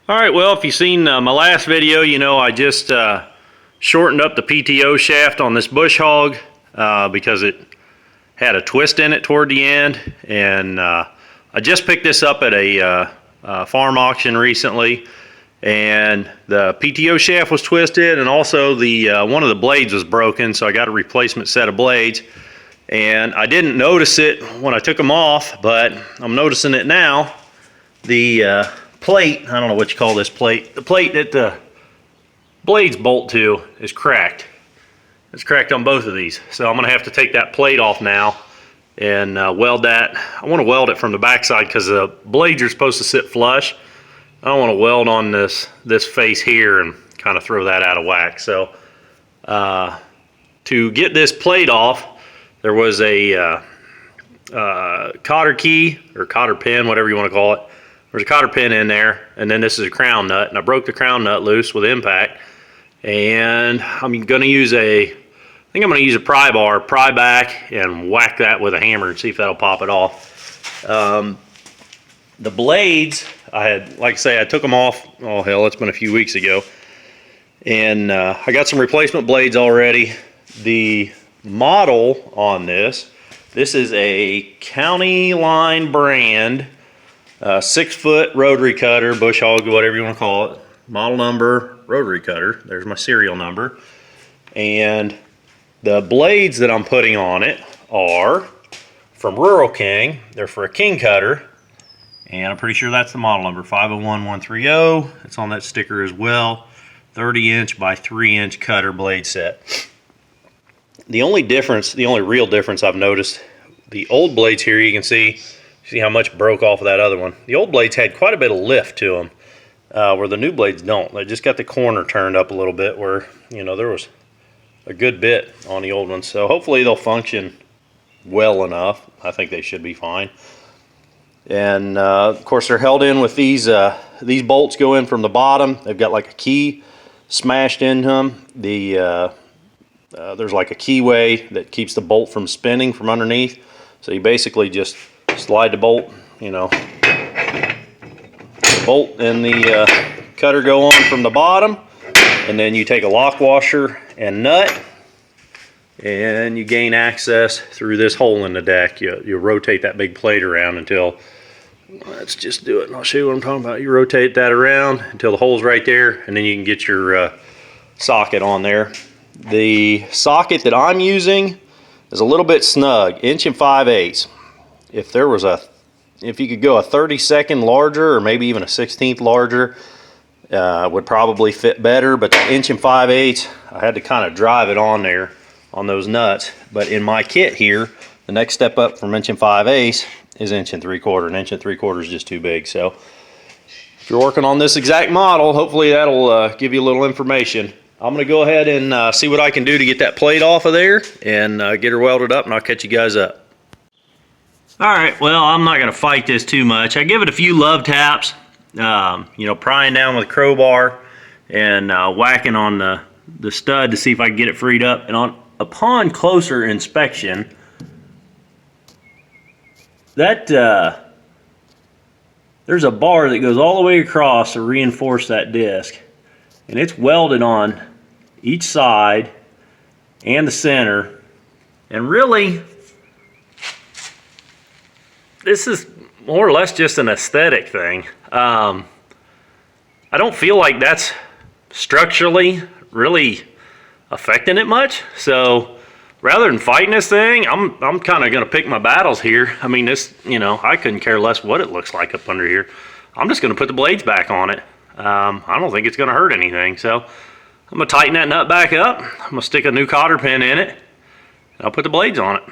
Alright, well, if you've seen my last video, you know I just shortened up the PTO shaft on this bush hog because it had a twist in it toward the end, and I just picked this up at a farm auction recently, and the PTO shaft was twisted, and also the one of the blades was broken, so I got a replacement set of blades. And I didn't notice it when I took them off, but I'm noticing it now. The plate, I don't know what you call this plate, the plate that the blades bolt to is cracked. It's cracked on both of these, so I'm gonna have to take that plate off now and weld that. I want to weld it from the back side because the blades are supposed to sit flush. I don't want to weld on this face here and kind of throw that out of whack. So to get this plate off, there was a cotter key or cotter pin, whatever you want to call it. There's a cotter pin in there, and then this is a crown nut, and I broke the crown nut loose with impact. And I'm going to use I think I'm going to use a pry bar, pry back, and whack that with a hammer and see if that'll pop it off. The blades, like I say, I took them off, oh hell, it's been a few weeks ago. And I got some replacement blades already. The model on this is a Countyline brand 6-foot rotary cutter, bush hog, whatever you want to call it. Model number, rotary cutter. There's my serial number. And the blades that I'm putting on it are from Rural King. They're for a king cutter. And I'm pretty sure that's the model number, 501130. It's on that sticker as well. 30-inch by 3-inch cutter blade set. The only real difference I've noticed, the old blades here, you can see how much broke off of that other one. The old blades had quite a bit of lift to them, where the new blades don't. They just got the corner turned up a little bit, where, you know, there was a good bit on the old ones. So hopefully they'll function well enough. I think they should be fine. And of course they're held in with these bolts go in from the bottom. They've got like a key smashed into them. There's like a keyway that keeps the bolt from spinning from underneath. So you basically just slide the bolt, you know, the bolt and the cutter go on from the bottom, and then you take a lock washer and nut, and you gain access through this hole in the deck. You rotate that big plate around until, let's just do it and I'll show you what I'm talking about. You rotate that around until the hole's right there, and then you can get your socket on there. The socket that I'm using is a little bit snug, 1 5/8. If you could go a 32nd larger, or maybe even a 16th larger, would probably fit better. But the 1 5/8, I had to kind of drive it on there on those nuts. But in my kit here, the next step up from 1 5/8 is 1 3/4. An 1 3/4 is just too big. So if you're working on this exact model, hopefully that'll give you a little information. I'm going to go ahead and see what I can do to get that plate off of there and get her welded up, and I'll catch you guys up. Alright, well, I'm not going to fight this too much. I give it a few love taps, you know, prying down with a crowbar and whacking on the stud to see if I can get it freed up. And upon closer inspection, that there's a bar that goes all the way across to reinforce that disc. And it's welded on each side and the center. And really, this is more or less just an aesthetic thing. I don't feel like that's structurally really affecting it much. So rather than fighting this thing, I'm kind of going to pick my battles here. I mean, this, you know, I couldn't care less what it looks like up under here. I'm just going to put the blades back on it. I don't think it's going to hurt anything. So I'm going to tighten that nut back up. I'm going to stick a new cotter pin in it, and I'll put the blades on it.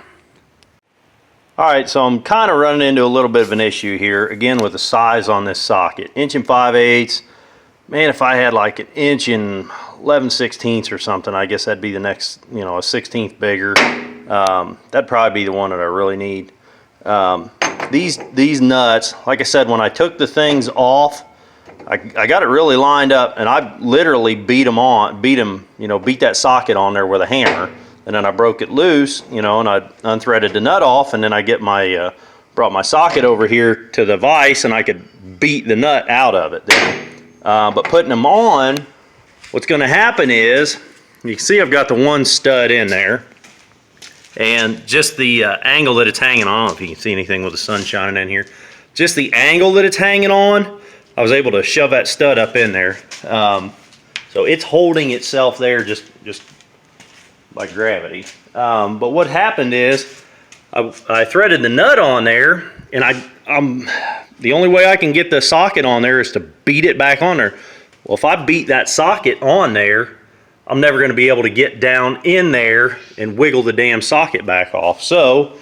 Alright, so I'm kind of running into a little bit of an issue here, again with the size on this socket. 1 5/8. Man, if I had like 1 11/16 or something, I guess that'd be the next, you know, a 1/16 bigger. That'd probably be the one that I really need. These nuts, like I said, when I took the things off, I got it really lined up, and I literally beat that socket on there with a hammer, and then I broke it loose, you know, and I unthreaded the nut off, and then I brought my socket over here to the vise, and I could beat the nut out of it. But putting them on, what's going to happen is, you can see I've got the one stud in there, and just the angle that it's hanging on, I don't know if you can see anything with the sun shining in here, just the angle that it's hanging on, I was able to shove that stud up in there. So it's holding itself there just by gravity. But what happened is, I threaded the nut on there, and the only way I can get the socket on there is to beat it back on there. Well, if I beat that socket on there, I'm never going to be able to get down in there and wiggle the damn socket back off. So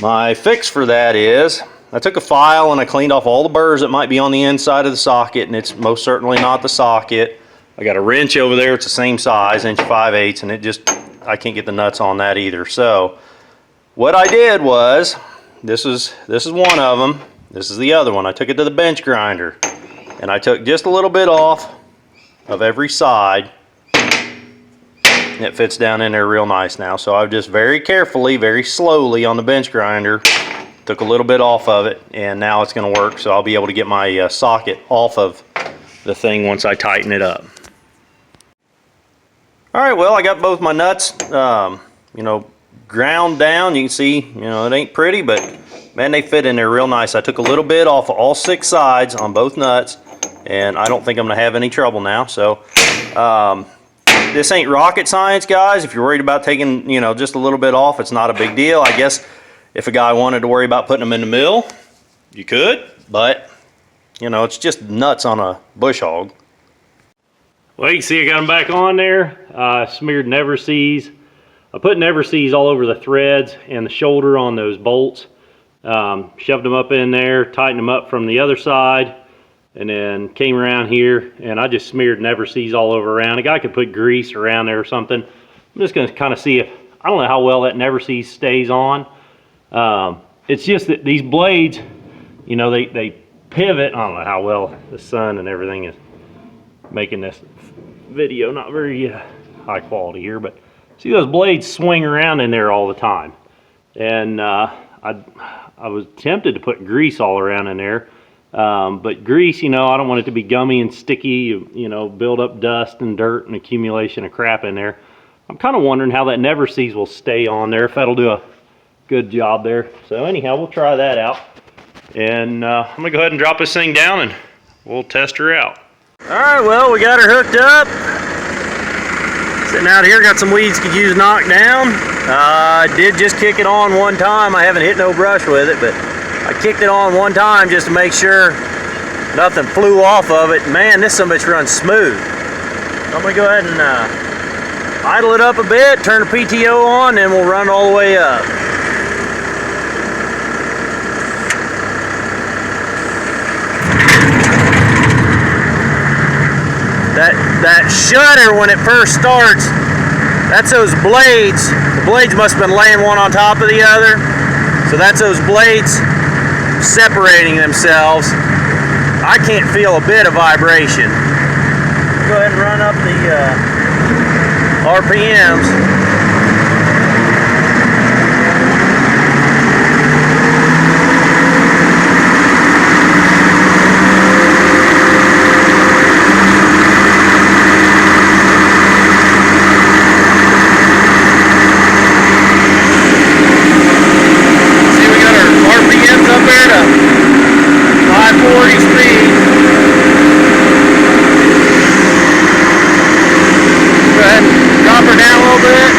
my fix for that is, I took a file and I cleaned off all the burrs that might be on the inside of the socket, and it's most certainly not the socket. I got a wrench over there, it's the same size, 1.5", and I can't get the nuts on that either. So what I did was, this is one of them, this is the other one. I took it to the bench grinder, and I took just a little bit off of every side. It fits down in there real nice now. So I've just very carefully, very slowly on the bench grinder, took a little bit off of it, and now it's going to work. So I'll be able to get my socket off of the thing once I tighten it up. All right, well, I got both my nuts, you know, ground down. You can see, you know, it ain't pretty, but man, they fit in there real nice. I took a little bit off of all 6 sides on both nuts, and I don't think I'm going to have any trouble now. So this ain't rocket science, guys. If you're worried about taking, you know, just a little bit off, it's not a big deal. I guess if a guy wanted to worry about putting them in the mill, you could, but you know, it's just nuts on a bush hog. Well, you can see I got them back on there. Smeared Never Sees. I put Never Sees all over the threads and the shoulder on those bolts. Shoved them up in there, tightened them up from the other side, and then came around here and I just smeared Never Sees all over around. A guy could put grease around there or something. I'm just going to kind of see if, I don't know how well that Never Sees stays on. It's just that these blades, you know, they pivot. I don't know how well the sun and everything is making this video not very high quality here, but see those blades swing around in there all the time. And I was tempted to put grease all around in there. But grease, you know, I don't want it to be gummy and sticky, you know, build up dust and dirt and accumulation of crap in there. I'm kind of wondering how that Never Sees will stay on there, if that'll do a good job there. So anyhow, we'll try that out. And I'm going to go ahead and drop this thing down and we'll test her out. Alright, well, we got her hooked up. Sitting out here, got some weeds could use knocked down. I did just kick it on one time. I haven't hit no brush with it, but I kicked it on one time just to make sure nothing flew off of it. Man, this sumbitch runs smooth. I'm going to go ahead and idle it up a bit, turn the PTO on, and we'll run all the way up. That shutter, when it first starts, that's those blades. The blades must have been laying one on top of the other. So that's those blades separating themselves. I can't feel a bit of vibration. Go ahead and run up the RPMs. Drop her down a little bit.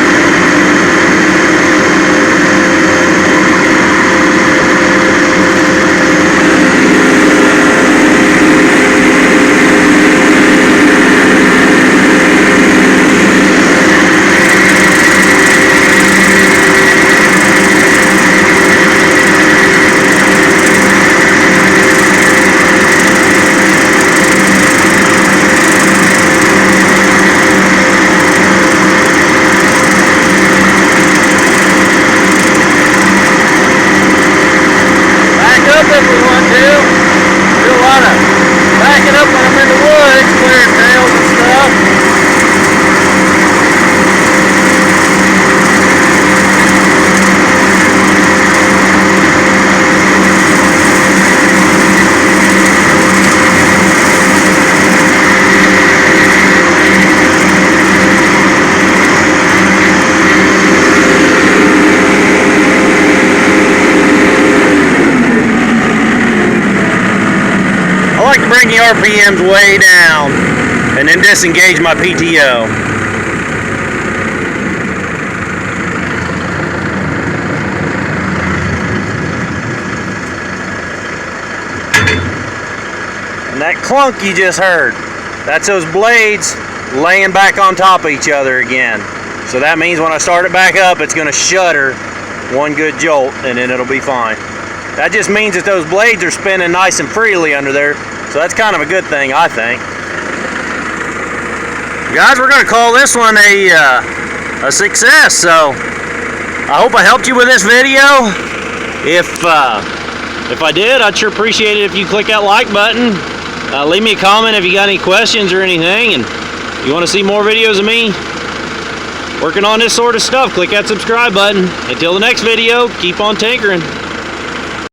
can bring the RPMs way down and then disengage my PTO. And that clunk you just heard, that's those blades laying back on top of each other again. So that means when I start it back up, it's going to shudder one good jolt, and then it'll be fine. That just means that those blades are spinning nice and freely under there, so that's kind of a good thing, I think. Guys, we're going to call this one a success. So I hope I helped you with this video. If I did, I'd sure appreciate it if you click that like button. Leave me a comment if you got any questions or anything, and you want to see more videos of me working on this sort of stuff. Click that subscribe button. Until the next video, keep on tinkering.